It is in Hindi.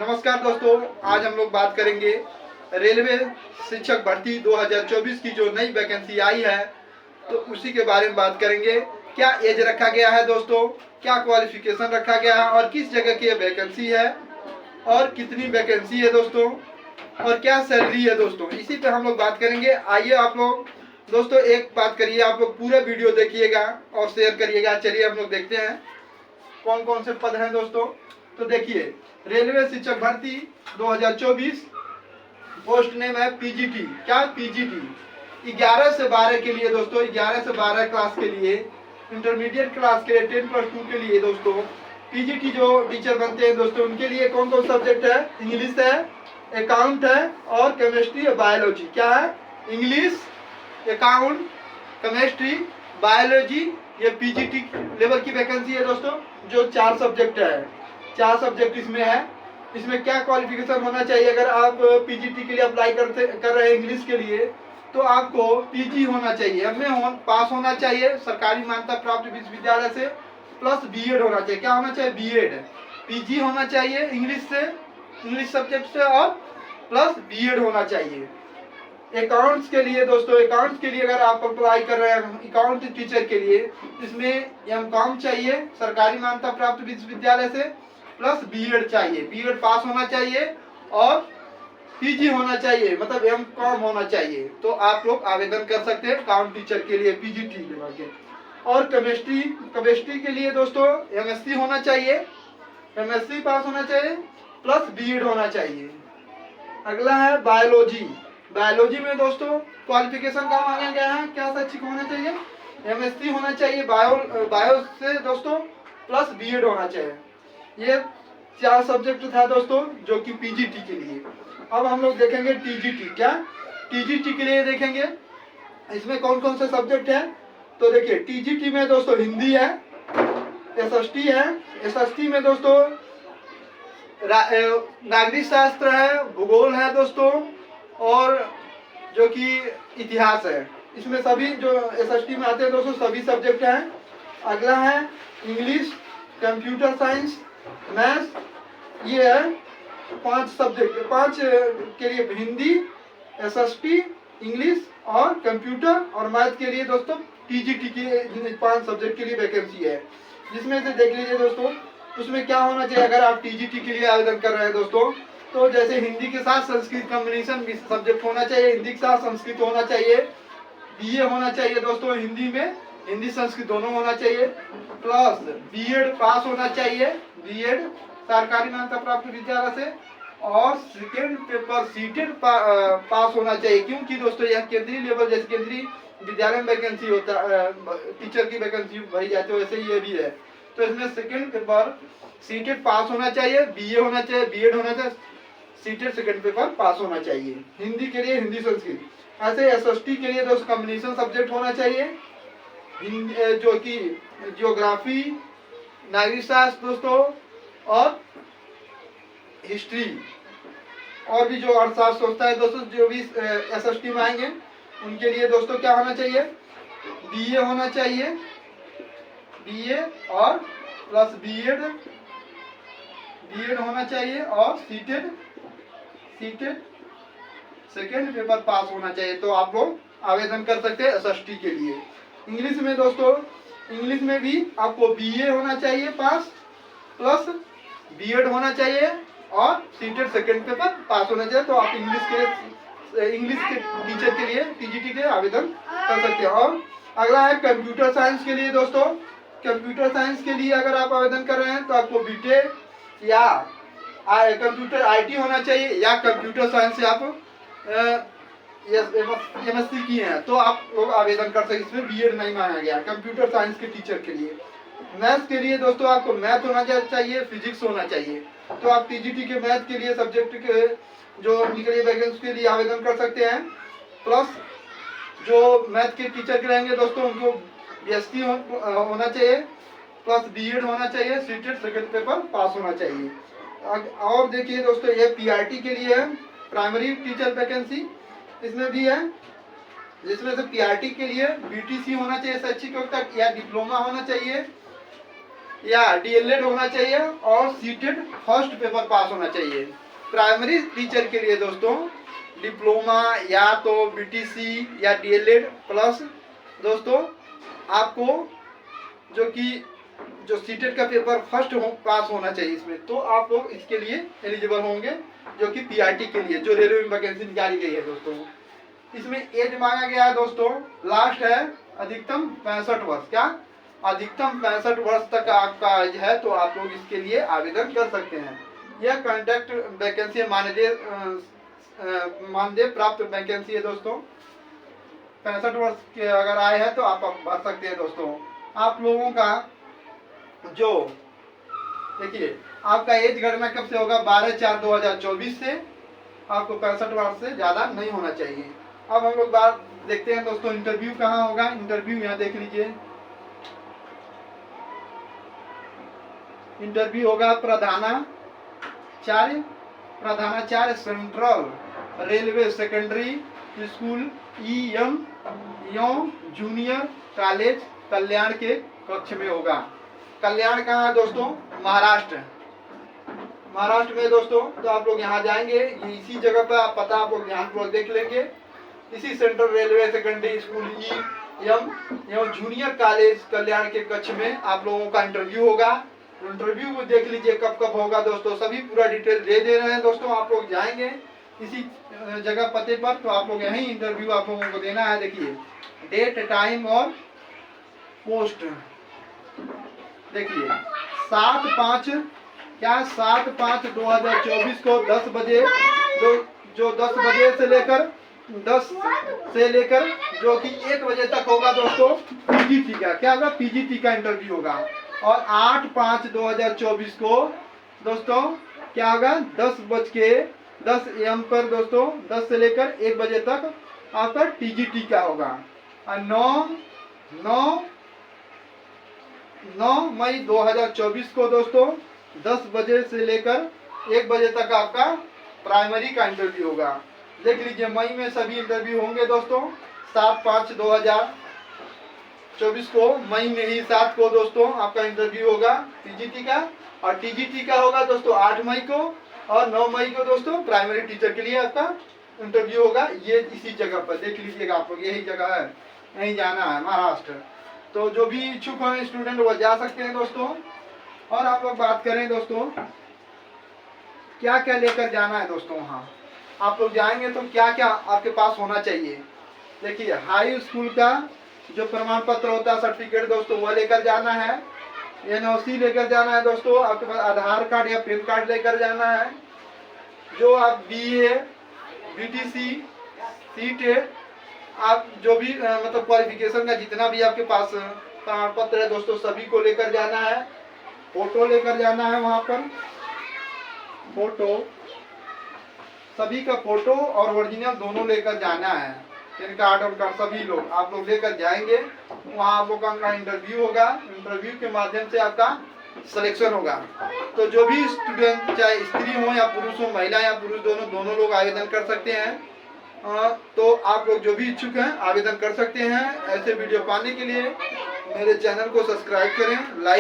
नमस्कार दोस्तों, आज हम लोग बात करेंगे रेलवे शिक्षक भर्ती 2024 की जो नई वैकेंसी आई है तो उसी के बारे में बात करेंगे। क्या एज रखा गया है दोस्तों, क्या क्वालिफिकेशन रखा गया है और किस जगह की वैकेंसी है और कितनी वैकेंसी है दोस्तों और क्या सैलरी है दोस्तों, इसी पे हम लोग बात करेंगे। आइए आप लोग दोस्तों एक बात करिए, आप लोग पूरा वीडियो देखिएगा और शेयर करिएगा। चलिए हम लोग देखते हैं कौन कौन से पद हैं दोस्तों। तो देखिए, रेलवे शिक्षक भर्ती 2024 पोस्ट नेम है पीजीटी। क्या पीजीटी 11 से 12 के लिए दोस्तों, 11 से 12 क्लास के लिए, इंटरमीडिएट क्लास के लिए, 10+2 के लिए दोस्तों पीजीटी जो टीचर बनते हैं दोस्तों, उनके लिए कौन कौन सब्जेक्ट है? इंग्लिश है, अकाउंट है और केमिस्ट्री और बायोलॉजी। क्या है? English, account, chemistry, biology. ये पीजीटी लेवल की वैकेंसी है दोस्तों, जो 4 सब्जेक्ट है। 4 सब्जेक्ट इसमें है। इसमें क्या क्वालिफिकेशन होना चाहिए? अगर आप पीजीटी के लिए अप्लाई कर रहे हैं इंग्लिश के लिए, तो आपको पीजी होना चाहिए, एमए पास होना चाहिए सरकारी मान्यता प्राप्त विश्वविद्यालय से, प्लस बीएड होना चाहिए। क्या होना चाहिए? बीएड। पीजी होना चाहिए इंग्लिश से, इंग्लिश सब्जेक्ट से, और प्लस बीएड होना चाहिए। अकाउंट्स के लिए दोस्तों, अकाउंट्स के लिए अगर आप अप्लाई कर रहे हैं अकाउंट टीचर के लिए, इसमें एमकॉम चाहिए सरकारी मान्यता प्राप्त विश्वविद्यालय से, प्लस बीएड चाहिए, बीएड पास होना चाहिए और पीजी होना चाहिए, मतलब एमकॉम होना चाहिए। तो आप लोग आवेदन कर सकते हैं अकाउंट टीचर के लिए पीजीटी लेवल के। और केमिस्ट्री के लिए दोस्तों एमएससी होना चाहिए, एमएससी पास होना चाहिए, प्लस बीएड होना चाहिए। अगला है बायोलॉजी। बायोलॉजी में दोस्तों क्वालिफिकेशन का मांगा गया है, क्या शैक्षिक होना चाहिए? एमएससी होना चाहिए बायो से दोस्तों, प्लस बीएड होना चाहिए। ये 4 सब्जेक्ट था दोस्तों जो कि पीजीटी के लिए। अब हम लोग देखेंगे टीजीटी। क्या टीजीटी के लिए देखेंगे इसमें कौन कौन से सब्जेक्ट है। तो देखिए, टीजीटी में दोस्तों हिंदी है, एसएसटी है, एसएसटी में दोस्तों नागरिक शास्त्र है, भूगोल है दोस्तों, और जो कि इतिहास है। इसमें सभी जो एसएसटी में आते हैं दोस्तों सभी सब्जेक्ट हैं। अगला है इंग्लिश, कंप्यूटर साइंस, मैथ्स। ये है 5 सब्जेक्ट, 5 के लिए हिंदी, एसएसटी, इंग्लिश और कंप्यूटर और मैथ के लिए दोस्तों टीजीटी के 5 सब्जेक्ट के लिए वैकेंसी है। जिसमें से देख लीजिए दोस्तों, उसमें क्या होना चाहिए अगर आप टीजीटी के लिए आवेदन कर रहे हैं दोस्तों। तो जैसे हिंदी के साथ संस्कृत कॉम्बिनेशन सब्जेक्ट होना चाहिए, हिंदी के साथ संस्कृत होना चाहिए, बीए होना चाहिए दोस्तों हिंदी में, हिंदी संस्कृत दोनों होना चाहिए, प्लस बीएड पास होना चाहिए, बीएड सरकारी मान्यता प्राप्त विद्यालय से, और सेकेंड पेपर सीटेड पास होना चाहिए। क्योंकि दोस्तों यह केंद्रीय लेवल, जैसे केंद्रीय विद्यालय में वैकेंसी होता है, टीचर की वैकेंसी भरी जाती है, वैसे ये भी है। तो इसमें सेकेंड पेपर सीटेड पास होना चाहिए, बीए होना चाहिए, बीएड होना चाहिए, सीटेड सेकेंड पेपर पास होना चाहिए। हिंदी के लिए हिंदी संस्कृत। ऐसे एसएसटी के लिए दोस्तों कॉम्बिनेशन सब्जेक्ट होना चाहिए, जो कि जियोग्राफी, नागरिक शास्त्र दोस्तों और हिस्ट्री, और भी जो अर्थशास्त्र होता है दोस्तों, जो भी एसएसटी में आएंगे उनके लिए दोस्तों क्या होना चाहिए? बीए होना चाहिए, बीए और प्लस बीएड, बीएड होना चाहिए और सीटेड सेकेंड पेपर पास होना चाहिए। तो आप लोग आवेदन कर सकते हैं एसएसटी के लिए। इंग्लिश में दोस्तों, इंग्लिश में भी आपको बीए होना चाहिए पास, प्लस बीएड होना चाहिए और सीटेड सेकेंड पेपर पास होना चाहिए। तो आप इंग्लिश के टीचर के लिए पीजीटी के आवेदन कर सकते हैं। और अगला है कंप्यूटर साइंस के लिए दोस्तों। कंप्यूटर साइंस के लिए अगर आप आवेदन कर रहे हैं तो आपको बीटेक या कंप्यूटर आईटी होना चाहिए, या कंप्यूटर साइंस से आप एमएससी किए हैं तो आप लोग आवेदन कर सकते। इसमें बीएड नहीं मांगा गया कंप्यूटर साइंस के टीचर के लिए। मैथ्स के लिए दोस्तों आपको मैथ होना चाहिए, फिजिक्स होना चाहिए। तो आप टीजीटी के मैथ के लिए सब्जेक्ट के जो निकली वैकेंसी के लिए आवेदन कर सकते हैं। प्लस जो मैथ के टीचर के रहेंगे दोस्तों उनको बीएससी होना चाहिए, प्लस बीएड होना चाहिए, सीटेड सेकेंड पेपर पास होना चाहिए। और देखिए दोस्तों, ये पीआरटी के लिए है, प्राइमरी टीचर वैकेंसी इसमें भी है, जिसमें से पीआरटी के लिए बीटीसी होना चाहिए शैक्षिक योग्यता, या डिप्लोमा होना चाहिए, या डीएलएड होना चाहिए और सीटेड फर्स्ट पेपर पास होना चाहिए। प्राइमरी टीचर के लिए दोस्तों डिप्लोमा या तो बीटीसी या डीएलएड प्लस दोस्तों आपको जो सीटेट का पेपर फर्स्ट पास होना चाहिए इसमें, तो आप लोग इसके लिए एलिजिबल होंगे, जो कि पीआरटी के लिए जो रेलवे में वैकेंसी निकाली गई है दोस्तों। इसमें एज मांगा गया है दोस्तों, लास्ट है अधिकतम 65 वर्ष। क्या अधिकतम 65 वर्ष तक आपका एज है तो आप लोग इसके लिए आवेदन कर सकते हैं। यह कॉन्ट्रैक्ट वैकेंसी मानदेय प्राप्त वैकेंसी है दोस्तों। 65 वर्ष के अगर आए हैं तो आप भर सकते हैं दोस्तों। आप लोगों का जो देखिए आपका एज गणना कब से होगा, 12/4/2024 से। आपको 65 वर्ष से ज़्यादा नहीं होना चाहिए। अब हम लोग बात देखते हैं दोस्तों, इंटरव्यू कहाँ होगा। इंटरव्यू यहाँ देख लीजिए, इंटरव्यू होगा प्रधानाचार्य central railway secondary school EM junior college Kalyan के कक्ष में होगा। कल्याण कहाँ है दोस्तों, महाराष्ट्र में दोस्तों। तो आप लोग यहाँ जाएंगे, ये इसी जगह पर आप पता आप लोग ध्यानपूर्वक देख लेंगे। इसी central railway secondary school EM junior college Kalyan के कक्ष में आप लोगों का इंटरव्यू होगा। इंटरव्यू को देख लीजिए कब कब होगा दोस्तों, सभी पूरा डिटेल दे रहे हैं दोस्तों। आप लोग जाएंगे इसी जगह पते पर, तो आप लोग यही इंटरव्यू आप लोगों को देना है। देखिए डेट टाइम और पोस्ट देखिए 7/5/2024 को 10 बजे जो 10 बजे से लेकर 10 से लेकर जो कि 1 बजे तक होगा दोस्तों पीजीटी का। क्या होगा, पीजीटी का इंटरव्यू होगा। और 8/5/2024 को दोस्तों क्या होगा, 10 AM पर दोस्तों 10 से लेकर 1 बजे तक आपका टीजीटी का होगा। और 9 मई 2024 को दोस्तों 10 बजे से लेकर 1 बजे तक आपका प्राइमरी का इंटरव्यू होगा। देख लीजिए मई में सभी इंटरव्यू होंगे दोस्तों। 7/5/2024 को मई में ही 7 को दोस्तों आपका इंटरव्यू होगा पीजीटी का। और टीजीटी का होगा दोस्तों 8 मई को। और 9 मई को दोस्तों प्राइमरी टीचर के लिए आपका इंटरव्यू होगा। ये इसी जगह पर देख लीजिएगा आप लोग, यही जगह है, यहीं जाना है महाराष्ट्र। तो जो भी इच्छुक हैं स्टूडेंट वो जा सकते हैं दोस्तों। और आप लोग बात करें दोस्तों क्या क्या लेकर जाना है दोस्तों, वहाँ आप लोग जाएंगे तो क्या क्या आपके पास होना चाहिए। देखिए हाई स्कूल का जो प्रमाण पत्र होता है, सर्टिफिकेट दोस्तों, वो लेकर जाना है। NOC लेकर जाना है दोस्तों। आपके पास आधार कार्ड या पैन कार्ड लेकर जाना है। जो आप BA BTC सीटेट आप जो भी मतलब क्वालिफिकेशन का जितना भी आपके पास प्रमाण पत्र है दोस्तों, सभी को लेकर जाना है। फोटो लेकर जाना है, वहाँ पर फोटो, सभी का फोटो और ओरिजिनल दोनों लेकर जाना है। पैन कार्ड और कार्ड सभी लोग आप लोग लेकर जाएंगे। वहाँ आप लोगों का इंटरव्यू होगा। इंटरव्यू के माध्यम से आपका सिलेक्शन होगा। तो जो भी स्टूडेंट चाहे स्त्री हो या पुरुष हो, महिला या पुरुष दोनों लोग आवेदन कर सकते हैं। तो आप लोग जो भी इच्छुक हैं आवेदन कर सकते हैं। ऐसे वीडियो पाने के लिए मेरे चैनल को सब्सक्राइब करें, लाइक